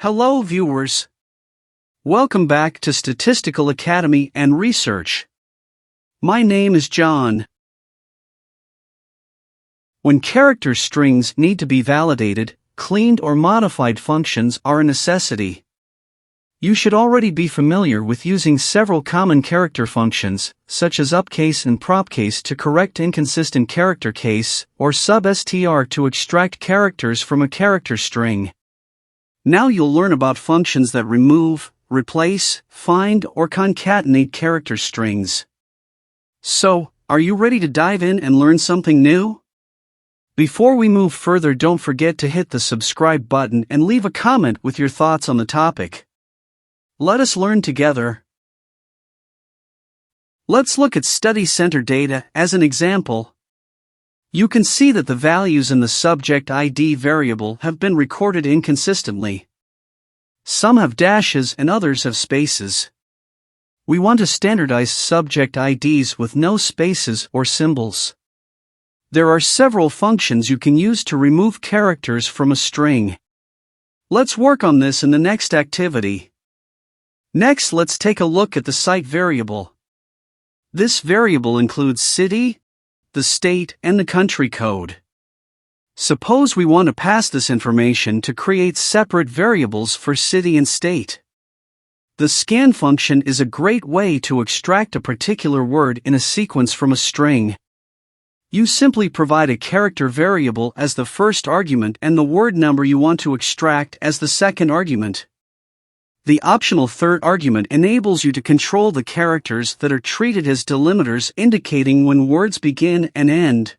Hello viewers. Welcome back to Statistical Academy and Research. My name is John. When character strings need to be validated, cleaned or modified functions are a necessity. You should already be familiar with using several common character functions, such as upcase and PROPCASE to correct inconsistent character case, or substr to extract characters from a character string. Now you'll learn about functions that remove, replace, find, or concatenate character strings. So, are you ready to dive in and learn something new? Before we move further, don't forget to hit the subscribe button and leave a comment with your thoughts on the topic. Let us learn together. Let's look at study center data as an example. You can see that the values in the subject ID variable have been recorded inconsistently. Some have dashes and others have spaces. We want to standardize subject IDs with no spaces or symbols. There are several functions you can use to remove characters from a string. Let's work on this in the next activity. Next, let's take a look at the site variable. This variable includes city, the state, and the country code. Suppose we want to pass this information to create separate variables for city and state. The scan function is a great way to extract a particular word in a sequence from a string. You simply provide a character variable as the first argument and the word number you want to extract as the second argument. The optional third argument enables you to control the characters that are treated as delimiters, indicating when words begin and end.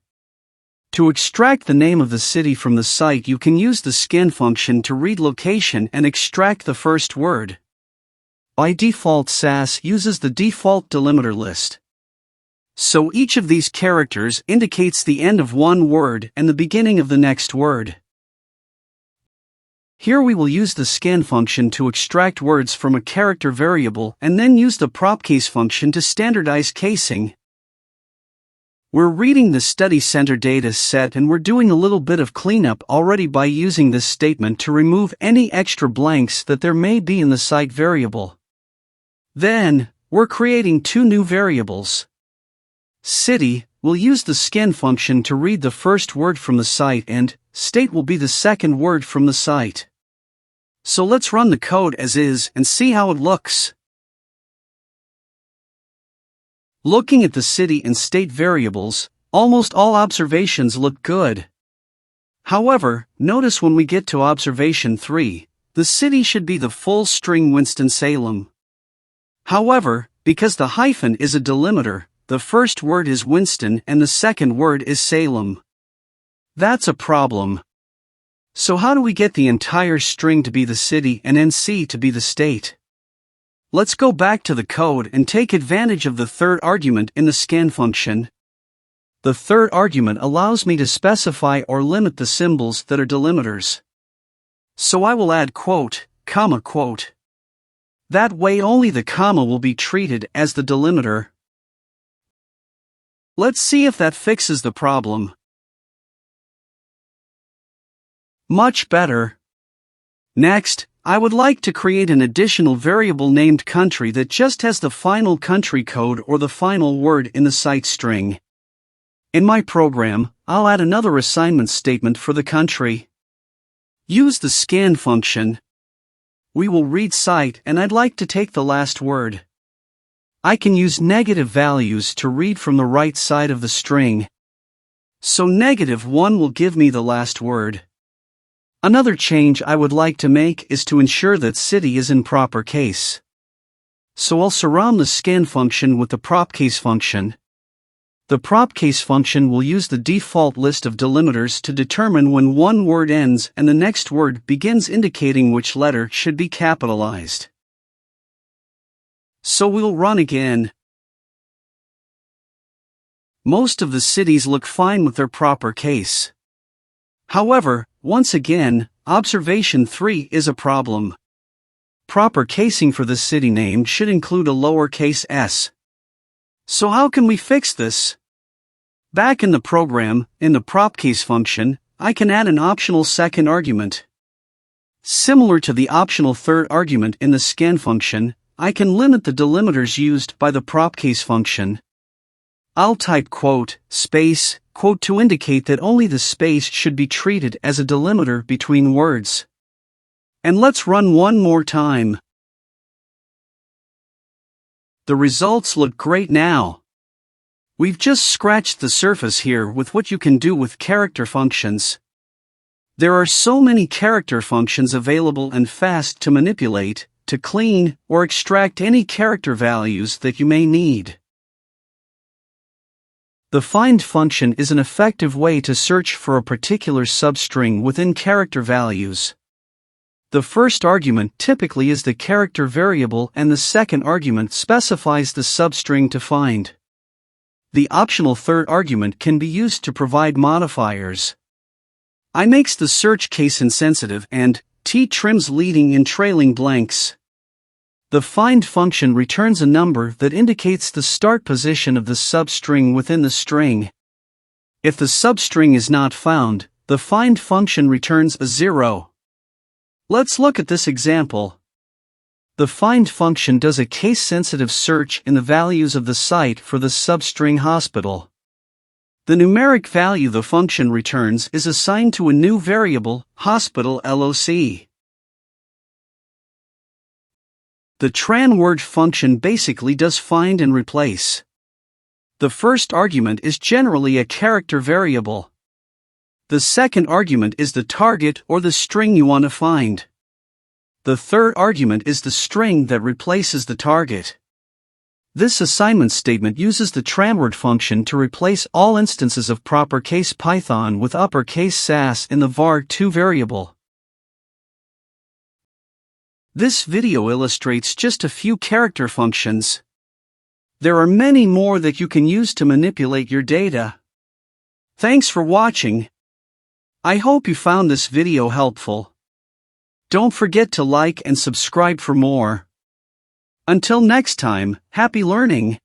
To extract the name of the city from the site, you can use the scan function to read location and extract the first word. By default, SAS uses the default delimiter list. So each of these characters indicates the end of one word and the beginning of the next word. Here we will use the scan function to extract words from a character variable and then use the PROPCASE function to standardize casing. We're reading the study center data set and we're doing a little bit of cleanup already by using this statement to remove any extra blanks that there may be in the site variable. Then, we're creating two new variables. City will use the scan function to read the first word from the site and state will be the second word from the site. So let's run the code as is and see how it looks. Looking at the city and state variables, almost all observations look good. However, notice when we get to observation 3, the city should be the full string Winston-Salem. However, because the hyphen is a delimiter, the first word is Winston and the second word is Salem. That's a problem. So how do we get the entire string to be the city and NC to be the state? Let's go back to the code and take advantage of the third argument in the scan function. The third argument allows me to specify or limit the symbols that are delimiters. So I will add quote, comma quote. That way only the comma will be treated as the delimiter. Let's see if that fixes the problem. Much better. Next, I would like to create an additional variable named country that just has the final country code or the final word in the site string. In my program, I'll add another assignment statement for the country. Use the scan function. We will read site and I'd like to take the last word. I can use negative values to read from the right side of the string. So -1 will give me the last word. Another change I would like to make is to ensure that city is in proper case. So I'll surround the scan function with the PROPCASE function. The PROPCASE function will use the default list of delimiters to determine when one word ends and the next word begins, indicating which letter should be capitalized. So we'll run again. Most of the cities look fine with their proper case. However, once again, observation 3 is a problem. Proper casing for the city name should include a lowercase s. So how can we fix this? Back in the program, in the PROPCASE function, I can add an optional second argument. Similar to the optional third argument in the scan function, I can limit the delimiters used by the PROPCASE function. I'll type quote, space, quote to indicate that only the space should be treated as a delimiter between words. And let's run one more time. The results look great now. We've just scratched the surface here with what you can do with character functions. There are so many character functions available and fast to manipulate, to clean, or extract any character values that you may need. The find function is an effective way to search for a particular substring within character values. The first argument typically is the character variable and the second argument specifies the substring to find. The optional third argument can be used to provide modifiers. I makes the search case insensitive and T trims leading and trailing blanks. The find function returns a number that indicates the start position of the substring within the string. If the substring is not found, the find function returns a 0. Let's look at this example. The find function does a case-sensitive search in the values of the site for the substring hospital. The numeric value the function returns is assigned to a new variable, hospital LOC. The TRANWRD function basically does find and replace. The first argument is generally a character variable. The second argument is the target or the string you want to find. The third argument is the string that replaces the target. This assignment statement uses the TRANWRD function to replace all instances of propercase Python with uppercase SAS in the var2 variable. This video illustrates just a few character functions. There are many more that you can use to manipulate your data. Thanks for watching. I hope you found this video helpful. Don't forget to like and subscribe for more. Until next time, happy learning!